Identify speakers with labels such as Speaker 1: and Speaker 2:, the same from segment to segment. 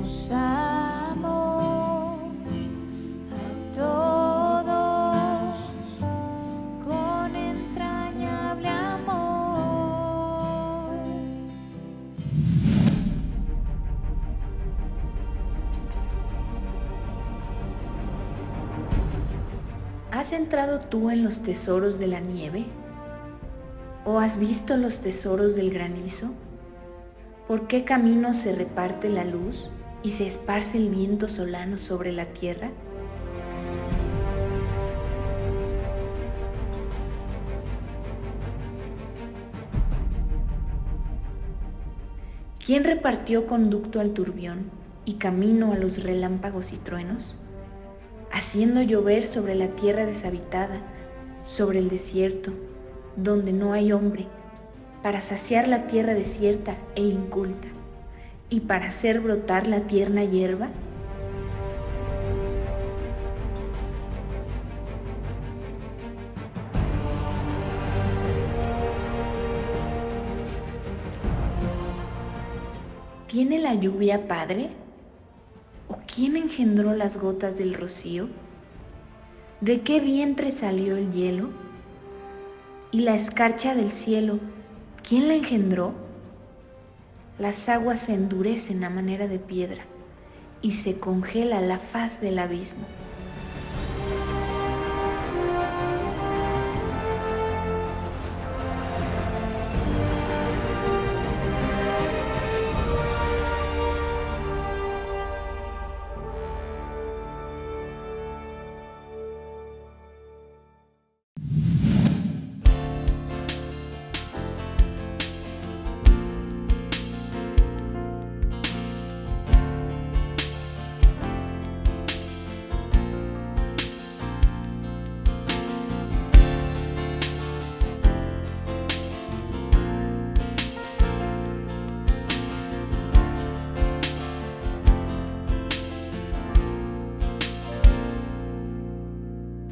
Speaker 1: Os amo a todos con entrañable amor.
Speaker 2: ¿Has entrado tú en los tesoros de la nieve? ¿O has visto los tesoros del granizo? ¿Por qué camino se reparte la luz y se esparce el viento solano sobre la tierra? ¿Quién repartió conducto al turbión y camino a los relámpagos y truenos? Haciendo llover sobre la tierra deshabitada, sobre el desierto, donde no hay hombre, para saciar la tierra desierta e inculta, y para hacer brotar la tierna hierba. ¿Tiene la lluvia padre? ¿O quién engendró las gotas del rocío? ¿De qué vientre salió el hielo? ¿Y la escarcha del cielo, quién la engendró? Las aguas se endurecen a manera de piedra y se congela la faz del abismo.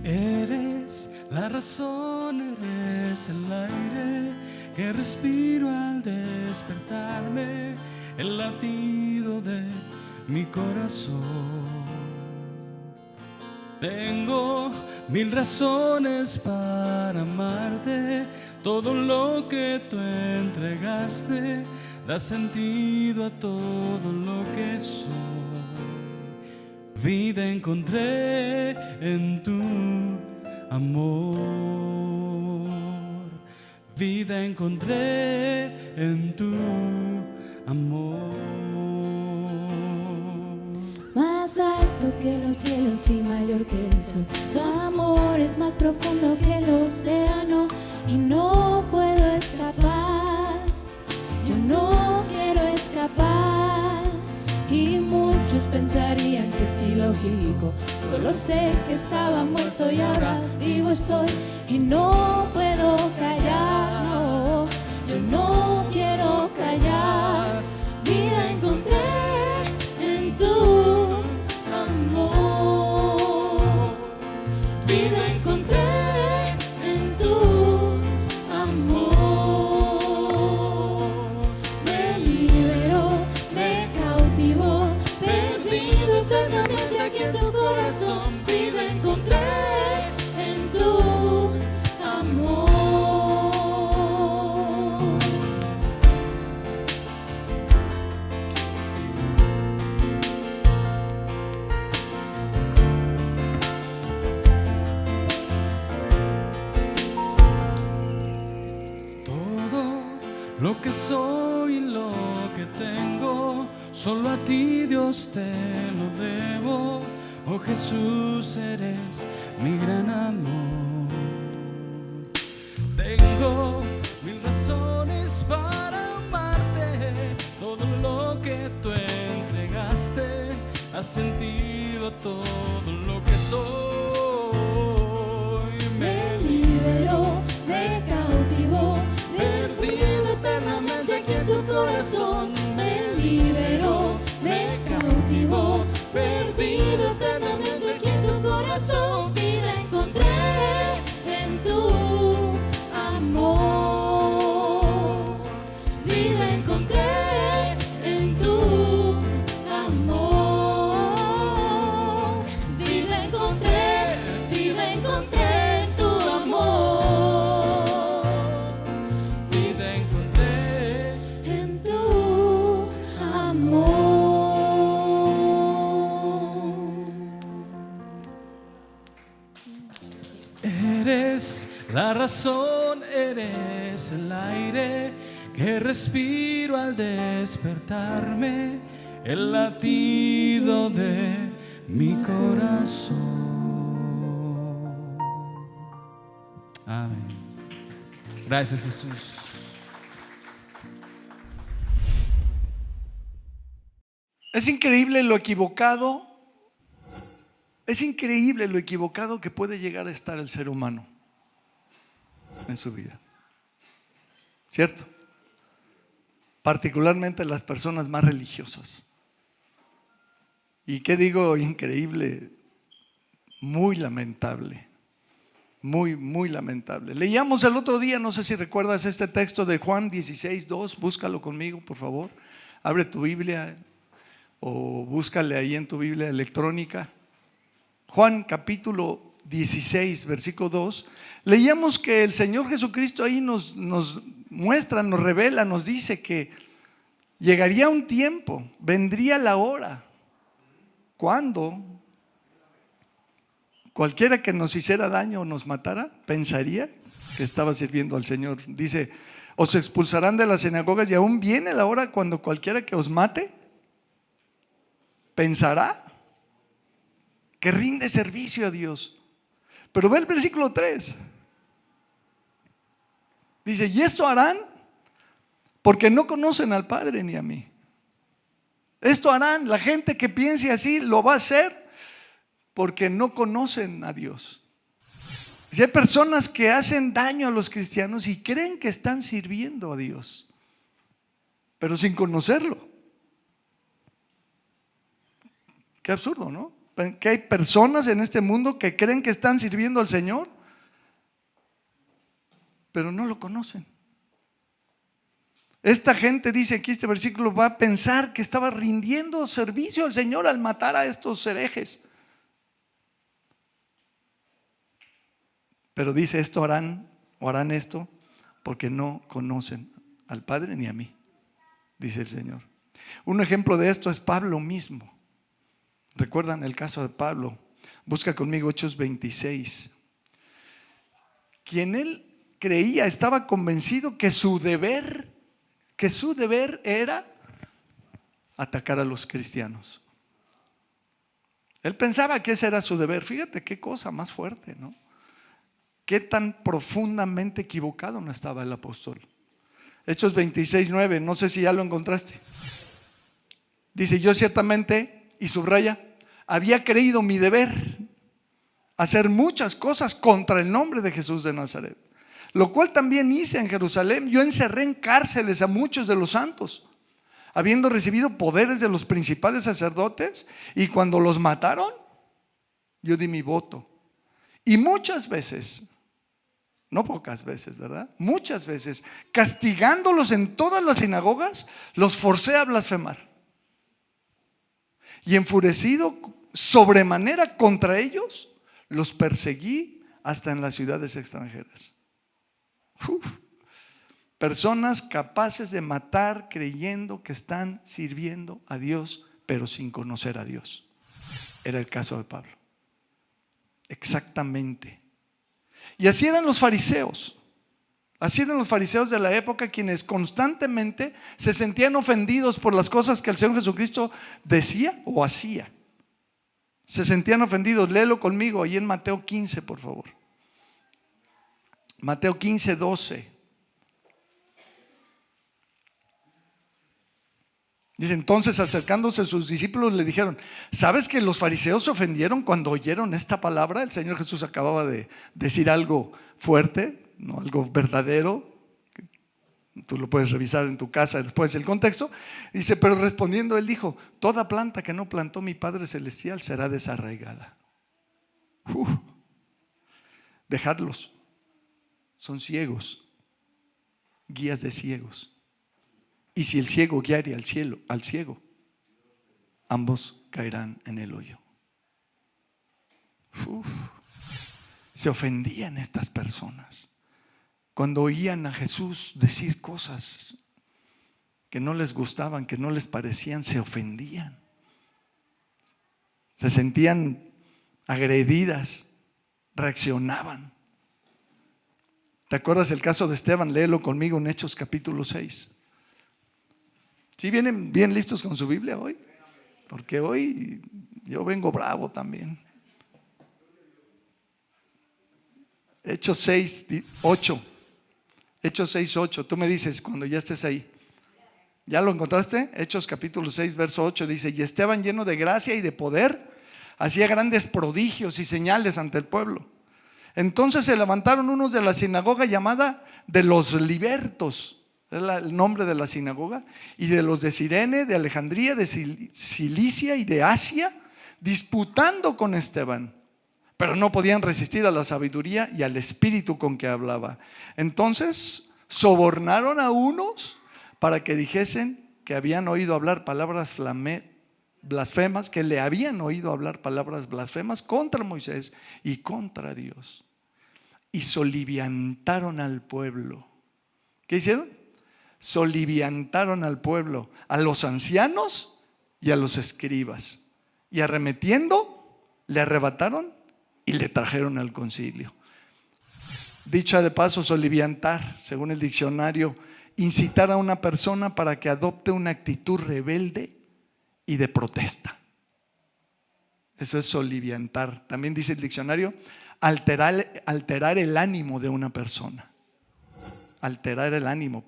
Speaker 3: Eres la razón, eres el aire que respiro al despertarme, el latido de mi corazón. Tengo mil razones para amarte, todo lo que tú entregaste da sentido a todo lo que soy. Vida encontré en tu amor, vida encontré en tu amor.
Speaker 1: Más alto que los cielos y mayor que el sol, tu amor es más profundo que el océano y no puedo escapar, yo no quiero escapar. Y muchos pensarían que es ilógico, solo sé que estaba muerto y ahora vivo estoy y no puedo callar, no, yo no quiero callar. Vida encontré en tu amor, vida encontré en tu amor. Me liberó, me cautivó, perdido eternamente aquí en tu corazón. Vida encontré en tu amor.
Speaker 3: Todo lo que soy y lo que tengo, solo a ti, Dios, te lo debo. Oh Jesús, eres mi gran amor. Tengo mil razones para amarte, todo lo que tú entregaste ha sentido a todo lo que soy.
Speaker 1: Me liberó, me cautivó, perdido eternamente aquí en tu corazón. Me liberó, me cautivó, perdido eternamente aquí en tu corazón. Vida encontré en tu amor, vida encontré en tu amor.
Speaker 3: La razón eres el aire que respiro al despertarme, el latido de mi corazón. Amén. Gracias, Jesús.
Speaker 4: Es increíble lo equivocado. Es increíble lo equivocado que puede llegar a estar el ser humano en su vida. ¿Cierto? Particularmente las personas más religiosas. ¿Y qué digo increíble? Muy lamentable. Muy, muy lamentable. Leíamos el otro día, no sé si recuerdas este texto de Juan 16:2. Búscalo conmigo, por favor. Abre tu Biblia o búscale ahí en tu Biblia electrónica. Juan capítulo 16, versículo 2. Leíamos que el Señor Jesucristo ahí nos muestra, nos revela, nos dice que llegaría un tiempo, vendría la hora, cuando cualquiera que nos hiciera daño o nos matara, pensaría que estaba sirviendo al Señor. Dice, os expulsarán de las sinagogas y aún viene la hora cuando cualquiera que os mate, pensará que rinde servicio a Dios. Pero ve el versículo 3. Dice, y esto harán porque no conocen al Padre ni a mí. Esto harán, la gente que piense así lo va a hacer porque no conocen a Dios. Si hay personas que hacen daño a los cristianos y creen que están sirviendo a Dios, pero sin conocerlo. Qué absurdo, ¿no? Que hay personas en este mundo que creen que están sirviendo al Señor, pero no lo conocen. Esta gente, dice aquí este versículo, va a pensar que estaba rindiendo servicio al Señor al matar a estos herejes. Pero dice, esto harán o harán esto porque no conocen al Padre ni a mí, dice el Señor. Un ejemplo de esto es Pablo mismo. ¿Recuerdan el caso de Pablo? Busca conmigo Hechos 26. Quien él creía, estaba convencido que su deber era atacar a los cristianos. Él pensaba que ese era su deber. Fíjate qué cosa más fuerte, ¿no? Qué tan profundamente equivocado no estaba el apóstol. Hechos 26:9, no sé si ya lo encontraste. Dice, yo ciertamente, y subraya, había creído mi deber hacer muchas cosas contra el nombre de Jesús de Nazaret, lo cual también hice en Jerusalén. Yo encerré en cárceles a muchos de los santos, habiendo recibido poderes de los principales sacerdotes, y cuando los mataron, yo di mi voto. Y muchas veces, no pocas veces, ¿verdad? Muchas veces, castigándolos en todas las sinagogas, los forcé a blasfemar. Y enfurecido sobremanera contra ellos, los perseguí hasta en las ciudades extranjeras. Personas capaces de matar creyendo que están sirviendo a Dios, pero sin conocer a Dios. Era el caso de Pablo. Exactamente. Y así eran los fariseos. Así eran los fariseos de la época, quienes constantemente se sentían ofendidos por las cosas que el Señor Jesucristo decía o hacía. Se sentían ofendidos. Léelo conmigo ahí en Mateo 15, por favor. Mateo 15:12. Dice, entonces acercándose sus discípulos le dijeron, ¿sabes que los fariseos se ofendieron cuando oyeron esta palabra? El Señor Jesús acababa de decir algo fuerte, no, algo verdadero. Tú lo puedes revisar en tu casa después el contexto. Dice, pero respondiendo él dijo, toda planta que no plantó mi Padre Celestial será desarraigada. Dejadlos, son ciegos, guías de ciegos. Y si el ciego guiare al ciego, ambos caerán en el hoyo. Se ofendían estas personas cuando oían a Jesús decir cosas que no les gustaban, que no les parecían. Se ofendían, se sentían agredidas, reaccionaban. ¿Te acuerdas el caso de Esteban? Léelo conmigo en Hechos capítulo 6. ¿Sí vienen bien listos con su Biblia hoy? Porque hoy yo vengo bravo también. Hechos 6, 8. Hechos 6, 8. Tú me dices cuando ya estés ahí. ¿Ya lo encontraste? Hechos capítulo 6, verso 8 dice: y Esteban, lleno de gracia y de poder, hacía grandes prodigios y señales ante el pueblo. Entonces se levantaron unos de la sinagoga llamada de los libertos, es el nombre de la sinagoga, y de los de Cirene, de Alejandría, de Cilicia y de Asia, disputando con Esteban, pero no podían resistir a la sabiduría y al espíritu con que hablaba. Entonces sobornaron a unos para que dijesen que habían oído hablar palabras blasfemas, que le habían oído hablar palabras blasfemas contra Moisés y contra Dios. Y soliviantaron al pueblo. ¿Qué hicieron? Soliviantaron al pueblo, a los ancianos y a los escribas. Y arremetiendo, le arrebataron y le trajeron al concilio. Dicha de paso, soliviantar, según el diccionario, incitar a una persona para que adopte una actitud rebelde y de protesta. Eso es soliviantar. También dice el diccionario, alterar el ánimo de una persona. Alterar el ánimo,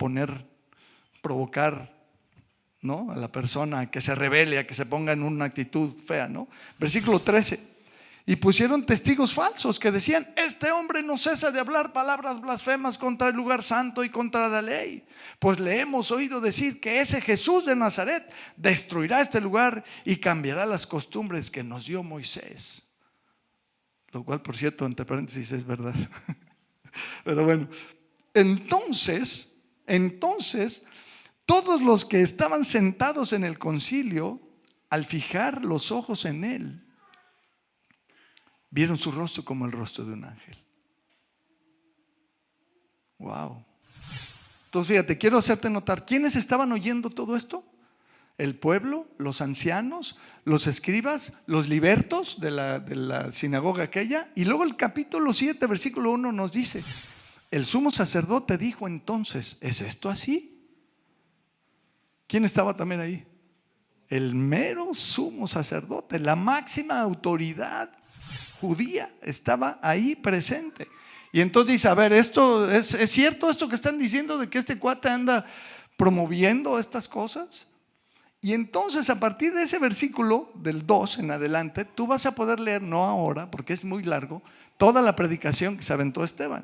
Speaker 4: provocar, ¿no?, a la persona a que se rebele, a que se ponga en una actitud fea, ¿no? Versículo 13. Y pusieron testigos falsos que decían: este hombre no cesa de hablar palabras blasfemas contra el lugar santo y contra la ley, pues le hemos oído decir que ese Jesús de Nazaret destruirá este lugar y cambiará las costumbres que nos dio Moisés. Lo cual, por cierto, entre paréntesis, es verdad. Pero bueno, entonces todos los que estaban sentados en el concilio, al fijar los ojos en él, vieron su rostro como el rostro de un ángel. Wow. Entonces fíjate, quiero hacerte notar, ¿quiénes estaban oyendo todo esto? El pueblo, los ancianos, los escribas, los libertos de la sinagoga aquella. Y luego el capítulo 7, versículo 1 nos dice: el sumo sacerdote dijo entonces: ¿es esto así? ¿Quién estaba también ahí? El mero sumo sacerdote, la máxima autoridad judía, estaba ahí presente. Y entonces dice: a ver, ¿esto es cierto esto que están diciendo de que este cuate anda promoviendo estas cosas? Y entonces a partir de ese versículo del 2 en adelante, tú vas a poder leer, no ahora porque es muy largo, toda la predicación que se aventó Esteban.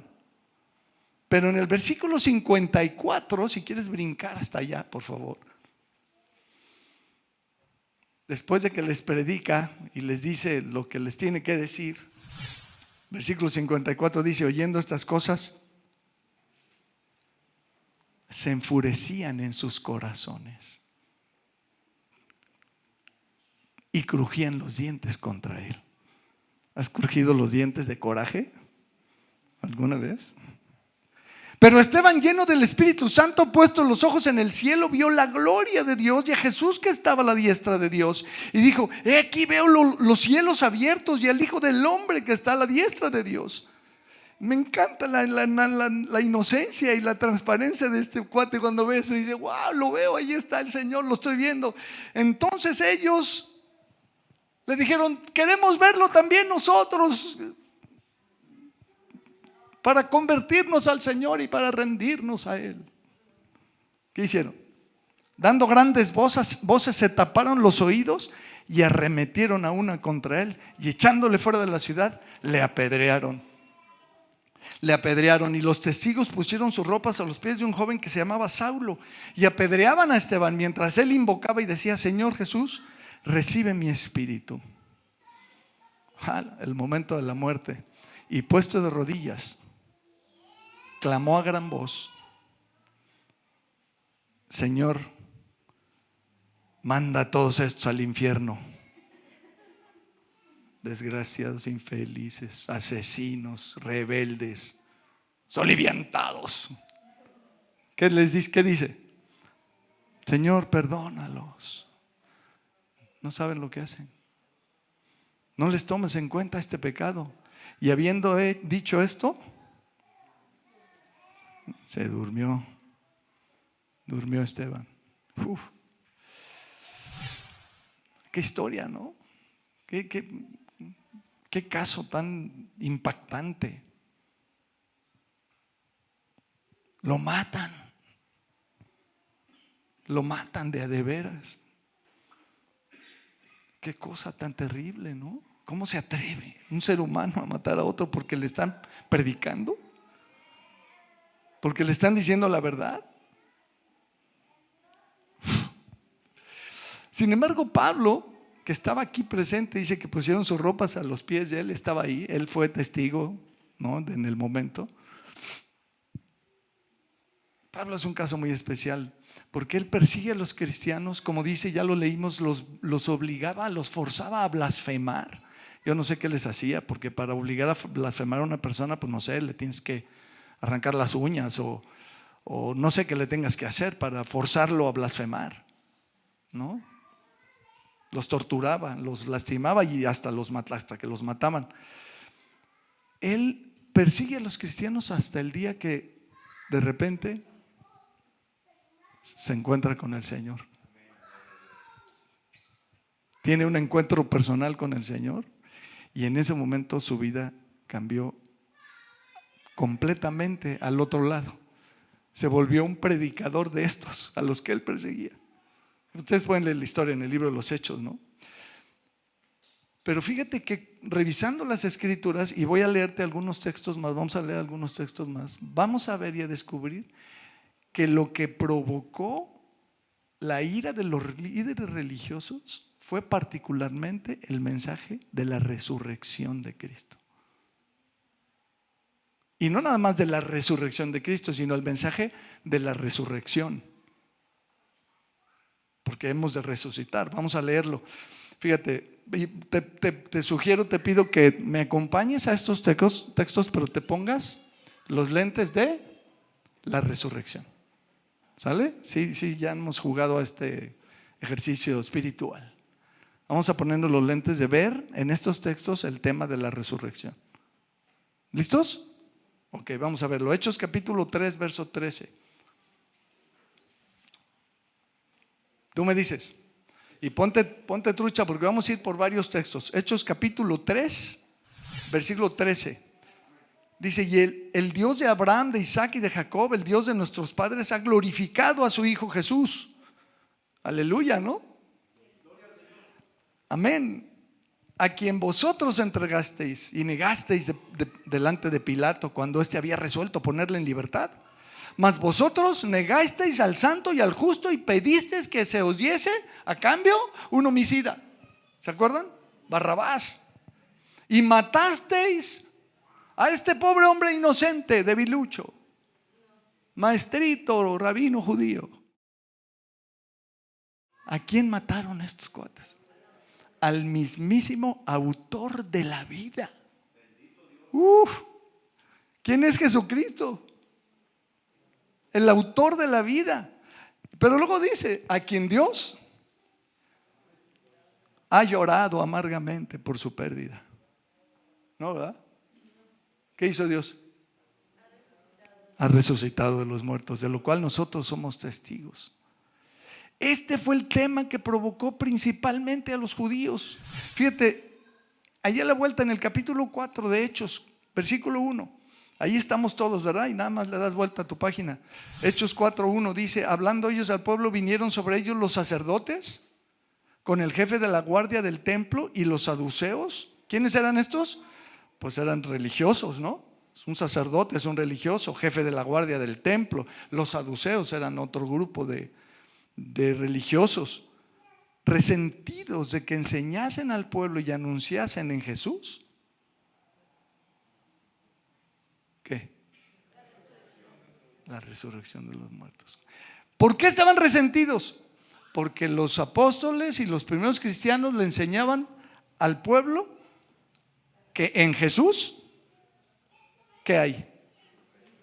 Speaker 4: Pero en el versículo 54, si quieres brincar hasta allá, por favor. Después de que les predica y les dice lo que les tiene que decir, versículo 54 dice: oyendo estas cosas, se enfurecían en sus corazones y crujían los dientes contra él. ¿Has crujido los dientes de coraje alguna vez? Pero Esteban, lleno del Espíritu Santo, puesto los ojos en el cielo, vio la gloria de Dios y a Jesús que estaba a la diestra de Dios. Y dijo: he aquí veo los cielos abiertos y al Hijo del Hombre que está a la diestra de Dios. Me encanta la inocencia y la transparencia de este cuate cuando ve eso y dice: wow, lo veo, ahí está el Señor, lo estoy viendo. Entonces ellos le dijeron: queremos verlo también nosotros, para convertirnos al Señor y para rendirnos a Él. ¿Qué hicieron? Dando grandes voces se taparon los oídos y arremetieron a una contra él, y echándole fuera de la ciudad le apedrearon. Y los testigos pusieron sus ropas a los pies de un joven que se llamaba Saulo y apedreaban a Esteban mientras él invocaba y decía: Señor Jesús, recibe mi espíritu. El momento de la muerte. Y puesto de rodillas, clamó a gran voz: Señor, manda a todos estos al infierno. Desgraciados, infelices, asesinos, rebeldes, soliviantados. ¿Qué les dice? ¿Qué dice? Señor, perdónalos. No saben lo que hacen. No les tomes en cuenta este pecado. Y habiendo dicho esto, Se durmió Esteban. Uf. Qué historia, ¿no? Qué caso tan impactante. Lo matan de a de veras. Qué cosa tan terrible, ¿no? ¿Cómo se atreve un ser humano a matar a otro porque le están predicando? ¿Porque le están diciendo la verdad? Sin embargo, Pablo, que estaba aquí presente, dice que pusieron sus ropas a los pies de él, estaba ahí, él fue testigo, ¿no?, en el momento. Pablo es un caso muy especial, porque él persigue a los cristianos, como dice, ya lo leímos, los obligaba, los forzaba a blasfemar. Yo no sé qué les hacía, porque para obligar a blasfemar a una persona, pues no sé, le tienes que arrancar las uñas o no sé qué le tengas que hacer para forzarlo a blasfemar, ¿no? Los torturaba, los lastimaba y hasta que los mataban. Él persigue a los cristianos hasta el día que de repente se encuentra con el Señor. Tiene un encuentro personal con el Señor y en ese momento su vida cambió completamente al otro lado. Se volvió un predicador de estos a los que él perseguía. Ustedes pueden leer la historia en el libro de los Hechos, ¿no? Pero fíjate que revisando las escrituras, y voy a leerte algunos textos más, vamos a leer algunos textos más, vamos a ver y a descubrir que lo que provocó la ira de los líderes religiosos fue particularmente el mensaje de la resurrección de Cristo. Y no nada más de la resurrección de Cristo, sino el mensaje de la resurrección. Porque hemos de resucitar. Vamos a leerlo. Fíjate, te sugiero, te pido que me acompañes a estos textos, pero te pongas los lentes de la resurrección. ¿Sale? Sí, ya hemos jugado a este ejercicio espiritual. Vamos a ponernos los lentes de ver en estos textos el tema de la resurrección. ¿Listos? Ok, vamos a verlo. Hechos capítulo 3, verso 13. Tú me dices, y ponte trucha porque vamos a ir por varios textos. Hechos capítulo 3, versículo 13. Dice, y el Dios de Abraham, de Isaac y de Jacob, el Dios de nuestros padres, ha glorificado a su Hijo Jesús. Aleluya, ¿no? Amén. A quien vosotros entregasteis y negasteis delante de Pilato cuando éste había resuelto ponerle en libertad. Mas vosotros negasteis al santo y al justo y pedisteis que se os diese a cambio un homicida. ¿Se acuerdan? Barrabás. Y matasteis a este pobre hombre inocente, debilucho, maestrito, rabino judío. ¿A quién mataron estos cuates? Al mismísimo autor de la vida. ¿Quién es Jesucristo? El autor de la vida. Pero luego dice, a quien Dios ha llorado amargamente por su pérdida. ¿No, verdad? ¿Qué hizo Dios? Ha resucitado de los muertos, de lo cual nosotros somos testigos. Este fue el tema que provocó principalmente a los judíos. Fíjate, allá a la vuelta en el capítulo 4 de Hechos, versículo 1. Ahí estamos todos, ¿verdad? Y nada más le das vuelta a tu página. Hechos 4:1 dice, hablando ellos al pueblo, vinieron sobre ellos los sacerdotes con el jefe de la guardia del templo y los saduceos. ¿Quiénes eran estos? Pues eran religiosos, ¿no? Un sacerdote es un religioso, jefe de la guardia del templo. Los saduceos eran otro grupo de religiosos, resentidos de que enseñasen al pueblo y anunciasen en Jesús. ¿Qué? La resurrección de los muertos. ¿Por qué estaban resentidos? Porque los apóstoles y los primeros cristianos le enseñaban al pueblo que en Jesús, ¿qué hay?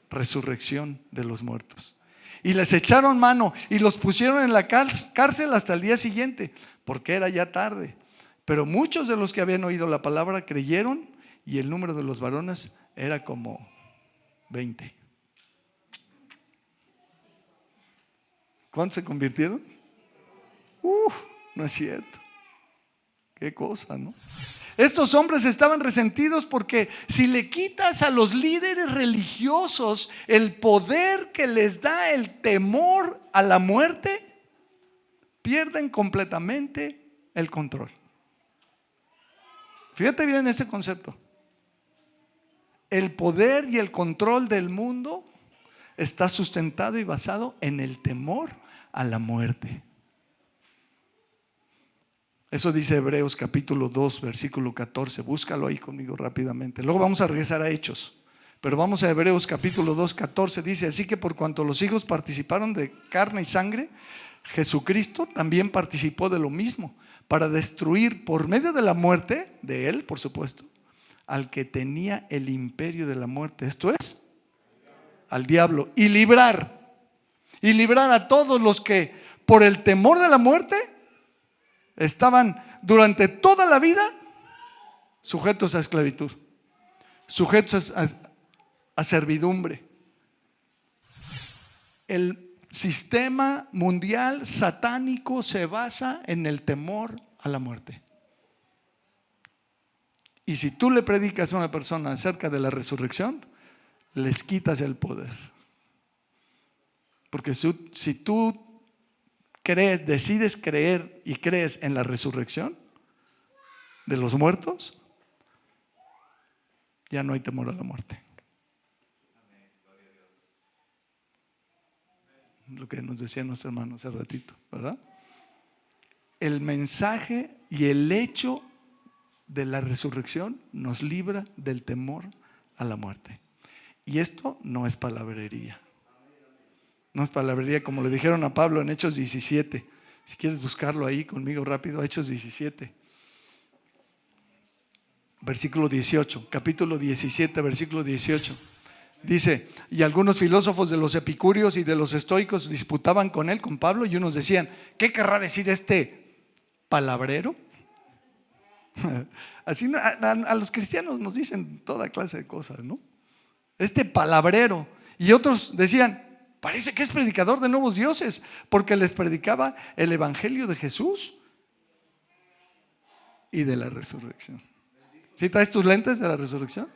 Speaker 4: Resurrección de los muertos. Y les echaron mano y los pusieron en la cárcel hasta el día siguiente, porque era ya tarde. Pero muchos de los que habían oído la palabra creyeron, y el número de los varones era como 20. ¿Cuántos se convirtieron? No es cierto. Qué cosa, ¿no? Estos hombres estaban resentidos porque si le quitas a los líderes religiosos el poder que les da el temor a la muerte, pierden completamente el control. Fíjate bien en este concepto. El poder y el control del mundo está sustentado y basado en el temor a la muerte. Eso dice Hebreos capítulo 2, versículo 14. Búscalo ahí conmigo rápidamente. Luego vamos a regresar a Hechos. Pero vamos a Hebreos capítulo 2, 14. Dice: así que por cuanto los hijos participaron de carne y sangre, Jesucristo también participó de lo mismo, para destruir por medio de la muerte, de él por supuesto, al que tenía el imperio de la muerte. Esto es, al diablo. Y librar a todos los que por el temor de la muerte estaban durante toda la vida sujetos a esclavitud, sujetos a servidumbre. El sistema mundial satánico se basa en el temor a la muerte. Y si tú le predicas a una persona acerca de la resurrección, les quitas el poder. Porque si tú decides creer y crees en la resurrección de los muertos, ya no hay temor a la muerte. Lo que nos decía nuestro hermano hace ratito, ¿verdad? El mensaje y el hecho de la resurrección nos libra del temor a la muerte. Y esto no es palabrería. No es palabrería, como le dijeron a Pablo en Hechos 17. Si quieres buscarlo ahí conmigo rápido, Hechos 17. Versículo 18, capítulo 17, versículo 18. Dice: y algunos filósofos de los epicúreos y de los estoicos disputaban con él, con Pablo, y unos decían: ¿qué querrá decir este palabrero? Así a los cristianos nos dicen toda clase de cosas, ¿no? Este palabrero. Y otros decían: parece que es predicador de nuevos dioses, porque les predicaba el evangelio de Jesús y de la resurrección. ¿Sí traes tus lentes de la resurrección?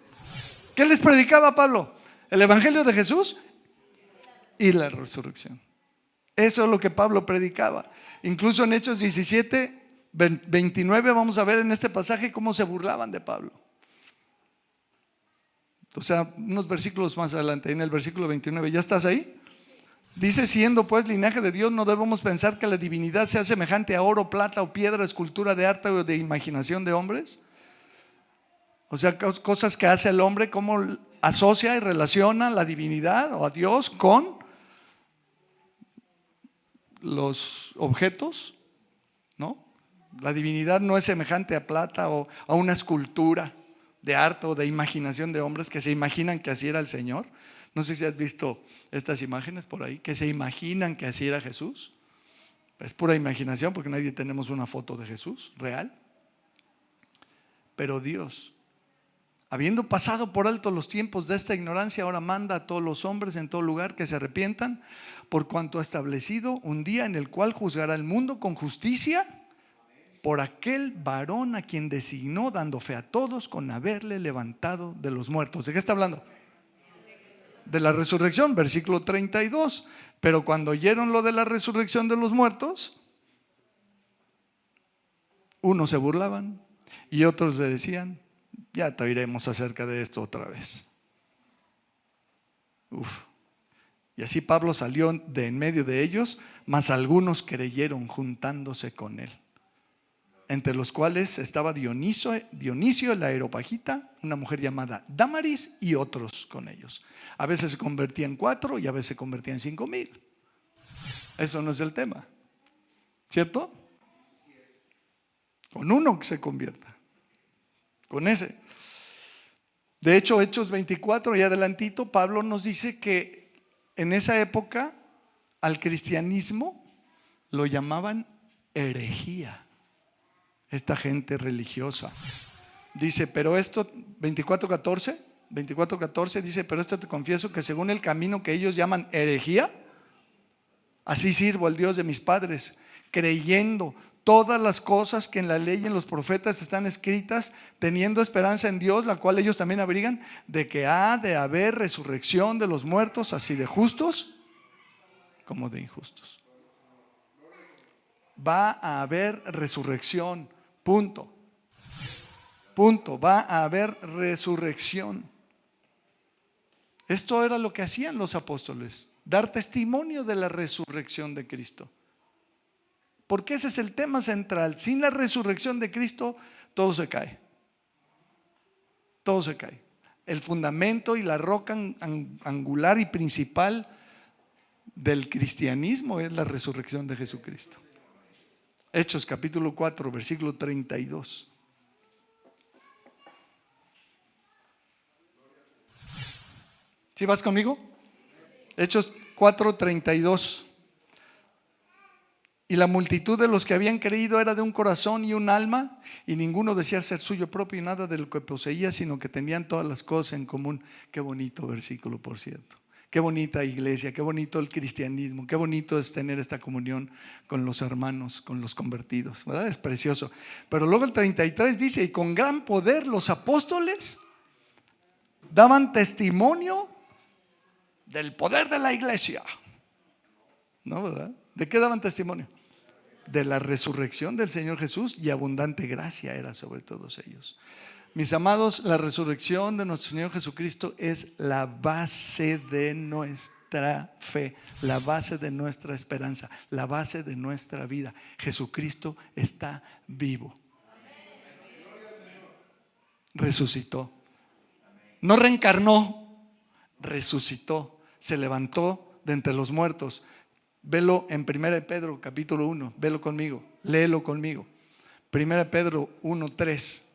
Speaker 4: ¿Qué les predicaba Pablo? El evangelio de Jesús y la resurrección. Eso es lo que Pablo predicaba. Incluso en Hechos 17, 29 vamos a ver en este pasaje cómo se burlaban de Pablo. O sea, unos versículos más adelante, en el versículo 29, ¿ya estás ahí? Dice: siendo pues linaje de Dios, no debemos pensar que la divinidad sea semejante a oro, plata o piedra, escultura de arte o de imaginación de hombres. O sea, cosas que hace el hombre, cómo asocia y relaciona la divinidad o a Dios con los objetos, ¿no? La divinidad no es semejante a plata o a una escultura de arte o de imaginación de hombres que se imaginan que así era el Señor. No sé si has visto estas imágenes por ahí, que se imaginan que así era Jesús. Es pura imaginación porque nadie tenemos una foto de Jesús real. Pero Dios, habiendo pasado por alto los tiempos de esta ignorancia, ahora manda a todos los hombres en todo lugar que se arrepientan, por cuanto ha establecido un día en el cual juzgará el mundo con justicia por aquel varón a quien designó, dando fe a todos con haberle levantado de los muertos. ¿De qué está hablando? De la resurrección, versículo 32. Pero cuando oyeron lo de la resurrección de los muertos, unos se burlaban y otros le decían: ya te oiremos acerca de esto otra vez. Y así Pablo salió de en medio de ellos, mas algunos creyeron juntándose con él, entre los cuales estaba Dionisio el Areopagita, una mujer llamada Dámaris, y otros con ellos. A veces se convertían 4 y a veces se convertían 5,000. Eso no es el tema, ¿cierto? Con uno que se convierta, con ese. De hecho, Hechos 24 y adelantito, Pablo nos dice que en esa época al cristianismo lo llamaban herejía. Esta gente religiosa. Dice: pero esto, 24:14 dice: pero esto te confieso que según el camino que ellos llaman herejía, Así sirvo al Dios de mis padres, creyendo todas las cosas que en la ley y en los profetas están escritas, teniendo esperanza en Dios, la cual ellos también abrigan, de que ha de haber resurrección de los muertos, así de justos como de injustos. Va a haber resurrección, punto. Punto, va a haber resurrección. Esto era lo que hacían los apóstoles, dar testimonio de la resurrección de Cristo. Porque ese es el tema central. Sin la resurrección de Cristo, todo se cae. Todo se cae. El fundamento y la roca angular y principal del cristianismo es la resurrección de Jesucristo. Hechos capítulo 4, versículo 32. ¿Sí vas conmigo? Hechos 4, 32. Y la multitud de los que habían creído era de un corazón y un alma, y ninguno decía ser suyo propio y nada de lo que poseía, sino que tenían todas las cosas en común. Qué bonito versículo, por cierto. Qué bonita iglesia, qué bonito el cristianismo, qué bonito es tener esta comunión con los hermanos, con los convertidos, ¿verdad? Es precioso. Pero luego el 33 dice, y con gran poder los apóstoles daban testimonio del poder de la iglesia. ¿No, verdad? ¿De qué daban testimonio? De la resurrección del Señor Jesús, y abundante gracia era sobre todos ellos. Mis amados, la resurrección de nuestro Señor Jesucristo es la base de nuestra fe, la base de nuestra esperanza, la base de nuestra vida. Jesucristo está vivo. Resucitó. No reencarnó, resucitó, se levantó de entre los muertos. Velo en 1 Pedro capítulo 1, velo conmigo, léelo conmigo. 1 Pedro 1, 3.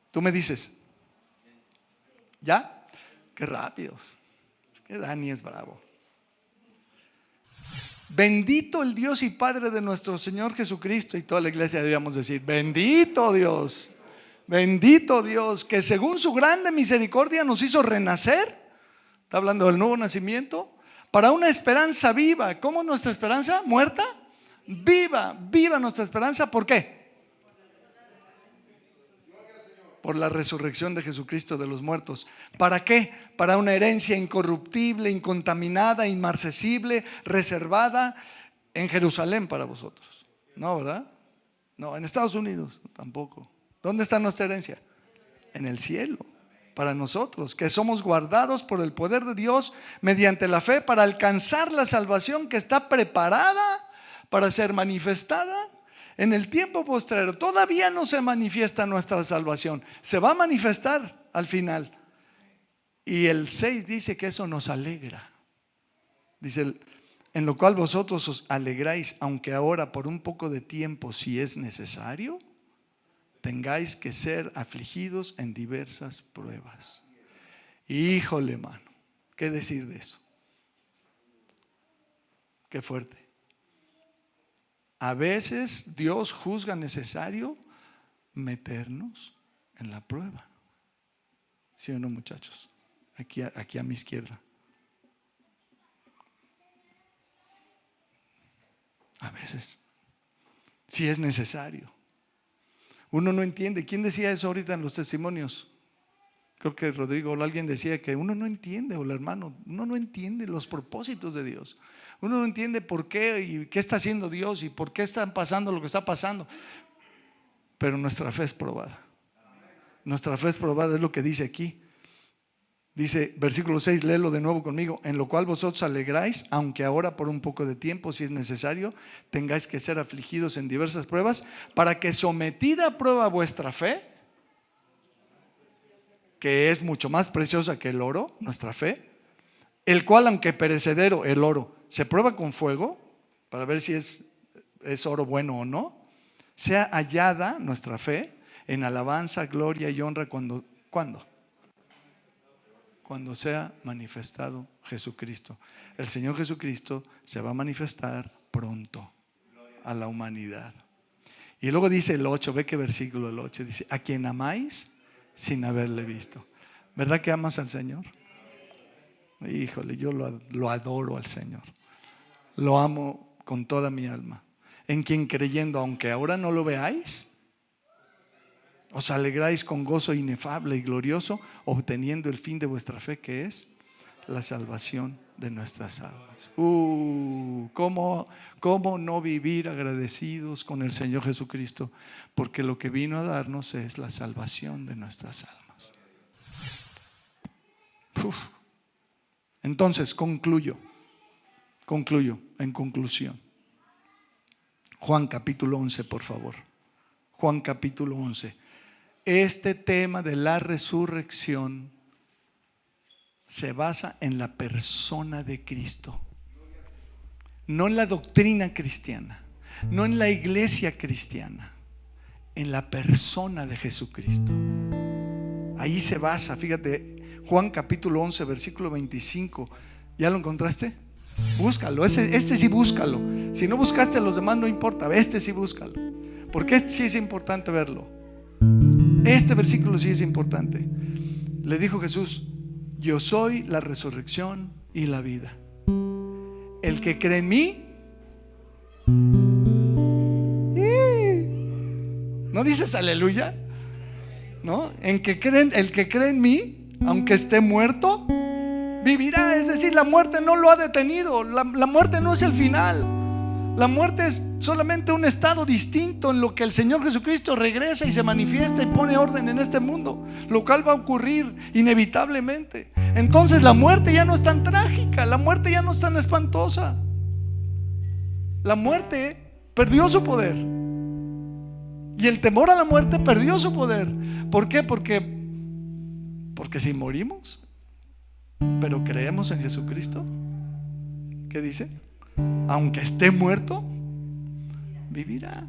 Speaker 4: Tú me dices, ¿ya? Qué rápidos. Es que Dani es bravo. Bendito el Dios y Padre de nuestro Señor Jesucristo. Y toda la iglesia deberíamos decir, bendito Dios, bendito Dios, que según su grande misericordia nos hizo renacer. Está hablando del nuevo nacimiento. Para una esperanza viva. ¿Cómo nuestra esperanza? ¿Muerta? Viva, viva nuestra esperanza. ¿Por qué? Por la resurrección de Jesucristo de los muertos. ¿Para qué? Para una herencia incorruptible, incontaminada, inmarcesible, reservada en Jerusalén para vosotros. No, ¿verdad? No, en Estados Unidos tampoco. ¿Dónde está nuestra herencia? En el cielo. Para nosotros, que somos guardados por el poder de Dios mediante la fe para alcanzar la salvación que está preparada para ser manifestada en el tiempo postrero. Todavía no se manifiesta nuestra salvación, se va a manifestar al final. Y el 6 dice que eso nos alegra. Dice, en lo cual vosotros os alegráis, aunque ahora por un poco de tiempo, si es necesario, tengáis que ser afligidos en diversas pruebas. Híjole, mano, ¿qué decir de eso? Qué fuerte. A veces Dios juzga necesario meternos en la prueba. ¿Sí o no, muchachos? Aquí a mi izquierda. A veces, si es necesario. Uno no entiende. ¿Quién decía eso ahorita en los testimonios? Creo que Rodrigo o alguien decía que uno no entiende, o el hermano, uno no entiende los propósitos de Dios. Uno no entiende por qué y qué está haciendo Dios y por qué está pasando lo que está pasando. Pero nuestra fe es probada. Nuestra fe es probada, es lo que dice aquí. Dice, versículo 6, léelo de nuevo conmigo. En lo cual vosotros alegráis, aunque ahora por un poco de tiempo, si es necesario, tengáis que ser afligidos en diversas pruebas, para que sometida a prueba vuestra fe, que es mucho más preciosa que el oro, nuestra fe, el cual, aunque perecedero, el oro, se prueba con fuego, para ver si es oro bueno o no, sea hallada nuestra fe en alabanza, gloria y honra ¿cuándo? Cuando sea manifestado Jesucristo. El Señor Jesucristo se va a manifestar pronto a la humanidad. Y luego dice el 8, ve qué versículo el 8, dice, a quien amáis sin haberle visto. ¿Verdad que amas al Señor? Híjole, yo lo adoro al Señor. lo amo con toda mi alma, en quien creyendo, aunque ahora no lo veáis, os alegráis con gozo inefable y glorioso, obteniendo el fin de vuestra fe, que es la salvación de nuestras almas. ¿Cómo no vivir agradecidos con el Señor Jesucristo? Porque lo que vino a darnos es la salvación de nuestras almas. Entonces, concluyo en conclusión. Juan capítulo 11, por favor. Juan capítulo 11. Este tema de la resurrección se basa en la persona de Cristo, no en la doctrina cristiana, no en la iglesia cristiana, en la persona de Jesucristo. Ahí se basa, fíjate, Juan capítulo 11, versículo 25. ¿Ya lo encontraste? Búscalo, este sí búscalo. Si no buscaste a los demás no importa, este sí búscalo, porque este sí es importante verlo. Este versículo sí es importante. Le dijo Jesús: yo soy la resurrección y la vida. El que cree en mí, ¿no dices aleluya? ¿No? El que cree en mí, aunque esté muerto, vivirá. Es decir, la muerte no lo ha detenido. La muerte no es el final. La muerte es solamente un estado distinto en lo que el Señor Jesucristo regresa y se manifiesta y pone orden en este mundo, lo cual va a ocurrir inevitablemente. Entonces la muerte ya no es tan trágica, la muerte ya no es tan espantosa. La muerte perdió su poder y el temor a la muerte perdió su poder. ¿Por qué? Porque si morimos, pero creemos en Jesucristo, ¿qué dice? Aunque esté muerto, vivirá.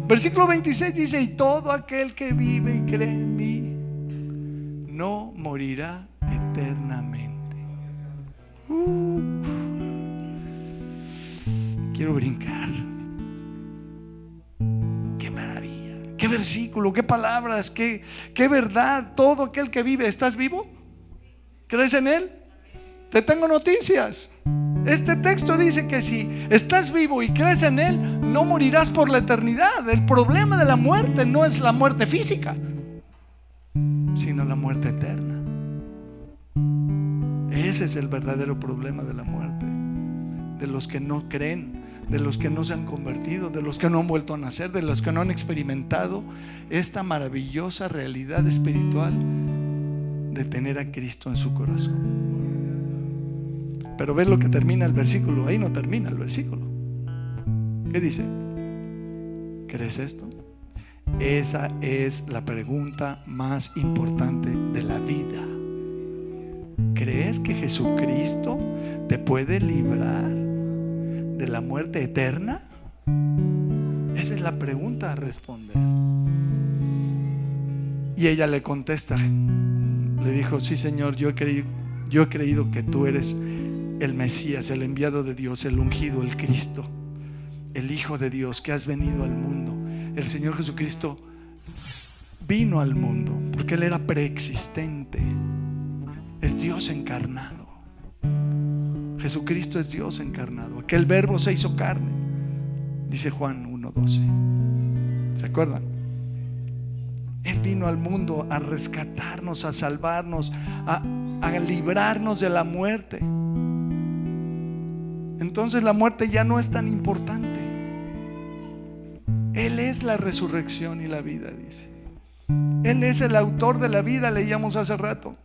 Speaker 4: Versículo 26 dice: y todo aquel que vive y cree en mí no morirá eternamente. Quiero brincar. Qué maravilla, qué versículo, qué palabras, qué verdad. Todo aquel que vive. ¿Estás vivo? ¿Crees en Él? Te tengo noticias. Este texto dice que si estás vivo y crees en Él, no morirás por la eternidad. El problema de la muerte no es la muerte física, sino la muerte eterna. Ese es el verdadero problema de la muerte, de los que no creen, de los que no se han convertido, de los que no han vuelto a nacer, de los que no han experimentado esta maravillosa realidad espiritual de tener a Cristo en su corazón. Pero ves lo que termina el versículo. Ahí no termina el versículo. ¿Qué dice? ¿Crees esto? Esa es la pregunta más importante de la vida. ¿Crees que Jesucristo te puede librar de la muerte eterna? Esa es la pregunta a responder. Y ella le contesta, le dijo: sí, Señor, yo he creído que tú eres el Mesías, el enviado de Dios, el ungido, el Cristo, el Hijo de Dios, que has venido al mundo. El Señor Jesucristo vino al mundo porque Él era preexistente. Es Dios encarnado. Jesucristo es Dios encarnado. Aquel verbo se hizo carne, dice Juan 1:12. ¿Se acuerdan? Él vino al mundo a rescatarnos, a salvarnos, a librarnos de la muerte. Entonces la muerte ya no es tan importante. Él es la resurrección y la vida, dice. Él es el autor de la vida, leíamos hace rato.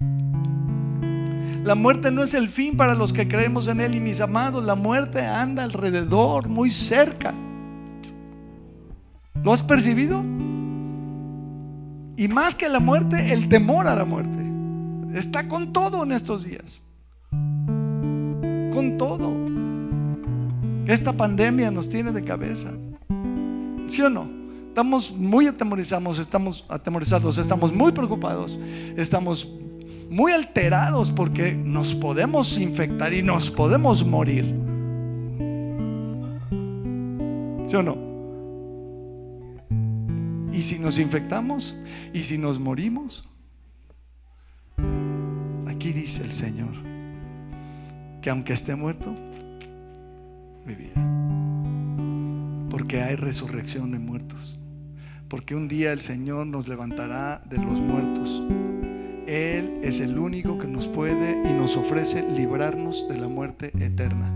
Speaker 4: La muerte no es el fin para los que creemos en Él. Y mis amados, la muerte anda alrededor, muy cerca. ¿Lo has percibido? Y más que la muerte, el temor a la muerte está con todo en estos días. Con todo. Esta pandemia nos tiene de cabeza. ¿Sí o no? Estamos muy atemorizados, estamos muy preocupados, estamos muy alterados porque nos podemos infectar y nos podemos morir. ¿Sí o no? ¿Y si nos infectamos? ¿Y si nos morimos? Aquí dice el Señor que aunque esté muerto, vivirá. Porque hay resurrección de muertos. Porque un día el Señor nos levantará de los muertos. Él es el único que nos puede y nos ofrece librarnos de la muerte eterna.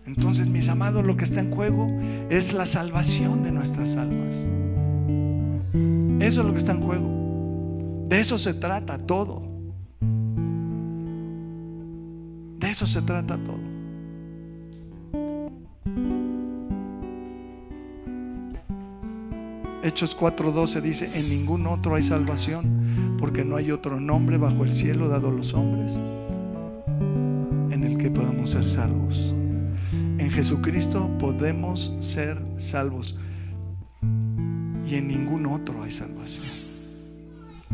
Speaker 4: Entonces, mis amados, lo que está en juego es la salvación de nuestras almas. Eso es lo que está en juego. De eso se trata todo. De eso se trata todo. Hechos 4:12 dice: en ningún otro hay salvación, porque no hay otro nombre bajo el cielo dado a los hombres en el que podamos ser salvos. En Jesucristo podemos ser salvos, y en ningún otro hay salvación.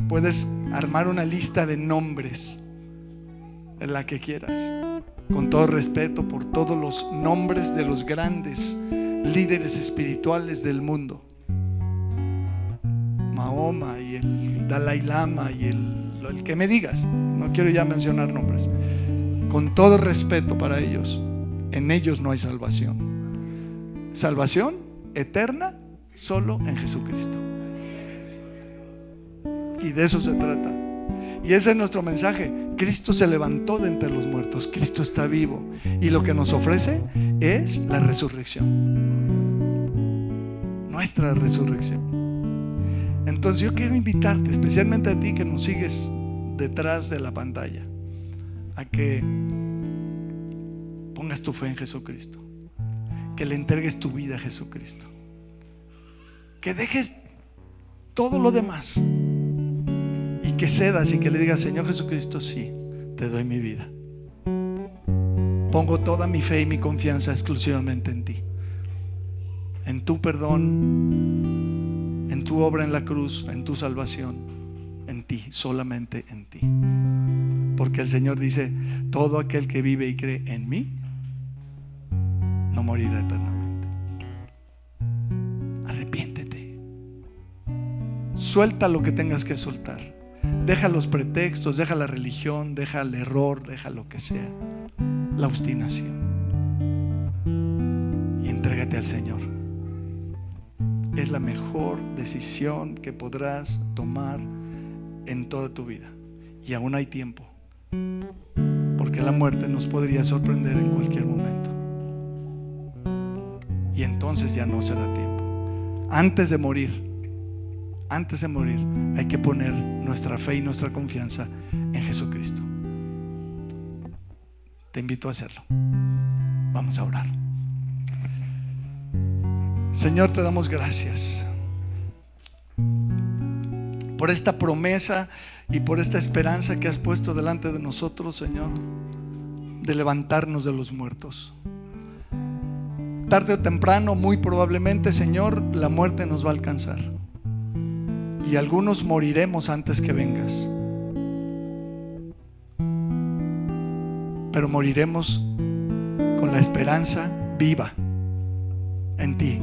Speaker 4: Puedes armar una lista de nombres, en la que quieras, con todo respeto por todos los nombres de los grandes líderes espirituales del mundo. Mahoma y el Dalai Lama y el que me digas, no quiero ya mencionar nombres. Con todo respeto para ellos, en ellos no hay salvación. Salvación eterna solo en Jesucristo. Y de eso se trata. Y ese es nuestro mensaje. Cristo se levantó de entre los muertos. Cristo está vivo. Y lo que nos ofrece es la resurrección. Nuestra resurrección. Entonces yo quiero invitarte, especialmente a ti que nos sigues detrás de la pantalla, a que pongas tu fe en Jesucristo, que le entregues tu vida a Jesucristo, que dejes todo lo demás y que cedas y que le digas: Señor Jesucristo, sí, te doy mi vida. Pongo toda mi fe y mi confianza exclusivamente en ti, en tu perdón, en tu obra en la cruz, en tu salvación, en ti, solamente en ti. Porque el Señor dice: todo aquel que vive y cree en mí no morirá eternamente. Arrepiéntete. Suelta lo que tengas que soltar. Deja los pretextos, deja la religión, deja el error, deja lo que sea, la obstinación, y entrégate al Señor. Es la mejor decisión que podrás tomar en toda tu vida. Y aún hay tiempo, porque la muerte nos podría sorprender en cualquier momento. Y entonces ya no será tiempo. Antes de morir, hay que poner nuestra fe y nuestra confianza en Jesucristo. Te invito a hacerlo. Vamos a orar. Señor, te damos gracias por esta promesa y por esta esperanza que has puesto delante de nosotros, Señor, de levantarnos de los muertos. Tarde o temprano, muy probablemente, Señor, la muerte nos va a alcanzar, y algunos moriremos antes que vengas, pero moriremos con la esperanza viva en ti.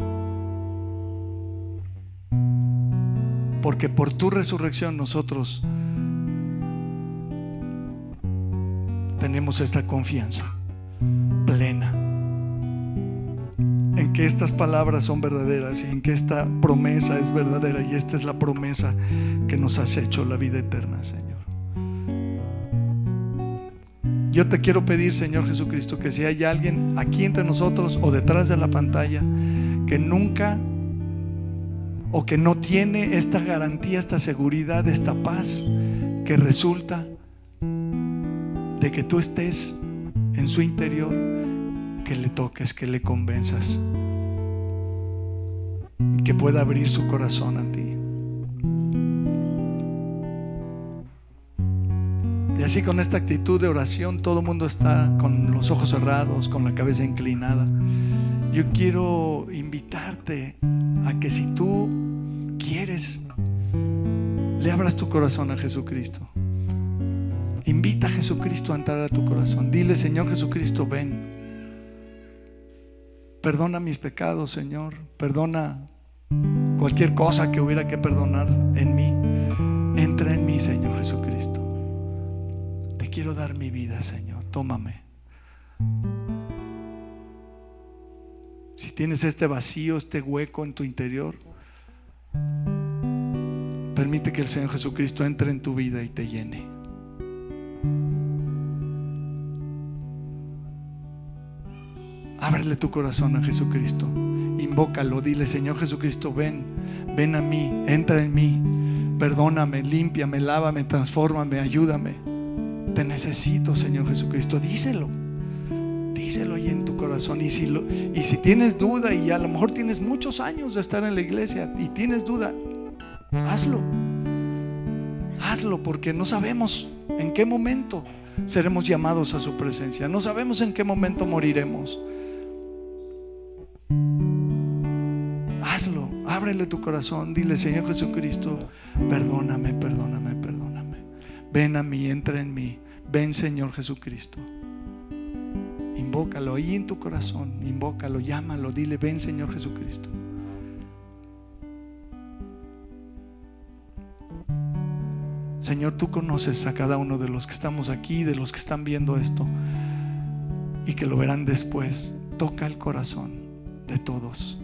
Speaker 4: Porque por tu resurrección nosotros tenemos esta confianza plena en que estas palabras son verdaderas y en que esta promesa es verdadera, y esta es la promesa que nos has hecho, la vida eterna, Señor. Yo te quiero pedir, Señor Jesucristo, que si hay alguien aquí entre nosotros o detrás de la pantalla que nunca o que no tiene esta garantía, esta seguridad, esta paz que resulta de que tú estés en su interior, que le toques, que le convenzas, que pueda abrir su corazón a ti. Y así, con esta actitud de oración, todo el mundo está con los ojos cerrados, con la cabeza inclinada. Yo quiero invitarte a que, si tú quieres, le abras tu corazón a Jesucristo. Invita a Jesucristo a entrar a tu corazón. Dile: Señor Jesucristo, ven. Perdona mis pecados, Señor. Perdona cualquier cosa que hubiera que perdonar en mí. Entra en mí, Señor Jesucristo. Te quiero dar mi vida, Señor. Tómame. Si tienes este vacío, este hueco en tu interior, permite que el Señor Jesucristo entre en tu vida y te llene. Ábrele tu corazón a Jesucristo. Invócalo, dile: Señor Jesucristo, ven a mí, entra en mí, perdóname, límpiame, lávame, transfórmame, ayúdame. Te necesito, Señor Jesucristo. Díselo ahí en tu corazón. Y si tienes duda, y a lo mejor tienes muchos años de estar en la iglesia y tienes duda, hazlo, porque no sabemos en qué momento seremos llamados a su presencia. No sabemos en qué momento moriremos. Hazlo, ábrele tu corazón, dile: Señor Jesucristo, perdóname. Ven a mí, entra en mí. Ven, Señor Jesucristo. Invócalo ahí en tu corazón, invócalo, llámalo, dile: ven, Señor Jesucristo. Señor, tú conoces a cada uno de los que estamos aquí, de los que están viendo esto y que lo verán después. Toca el corazón de todos.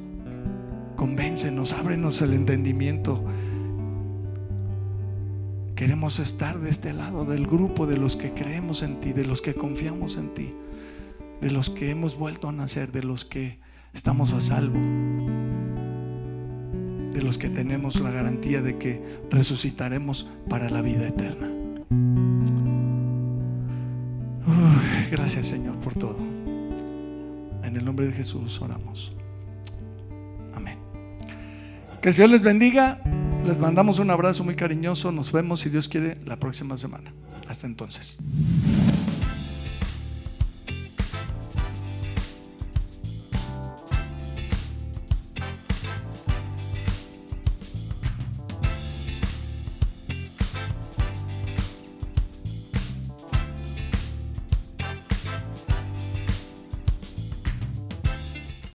Speaker 4: Convéncenos, ábrenos el entendimiento. Queremos estar de este lado del grupo de los que creemos en ti, de los que confiamos en ti, de los que hemos vuelto a nacer, de los que estamos a salvo, de los que tenemos la garantía de que resucitaremos para la vida eterna. Gracias, Señor, por todo. En el nombre de Jesús oramos. Amén. Que el Señor les bendiga. Les mandamos un abrazo muy cariñoso. Nos vemos, si Dios quiere, la próxima semana. Hasta entonces.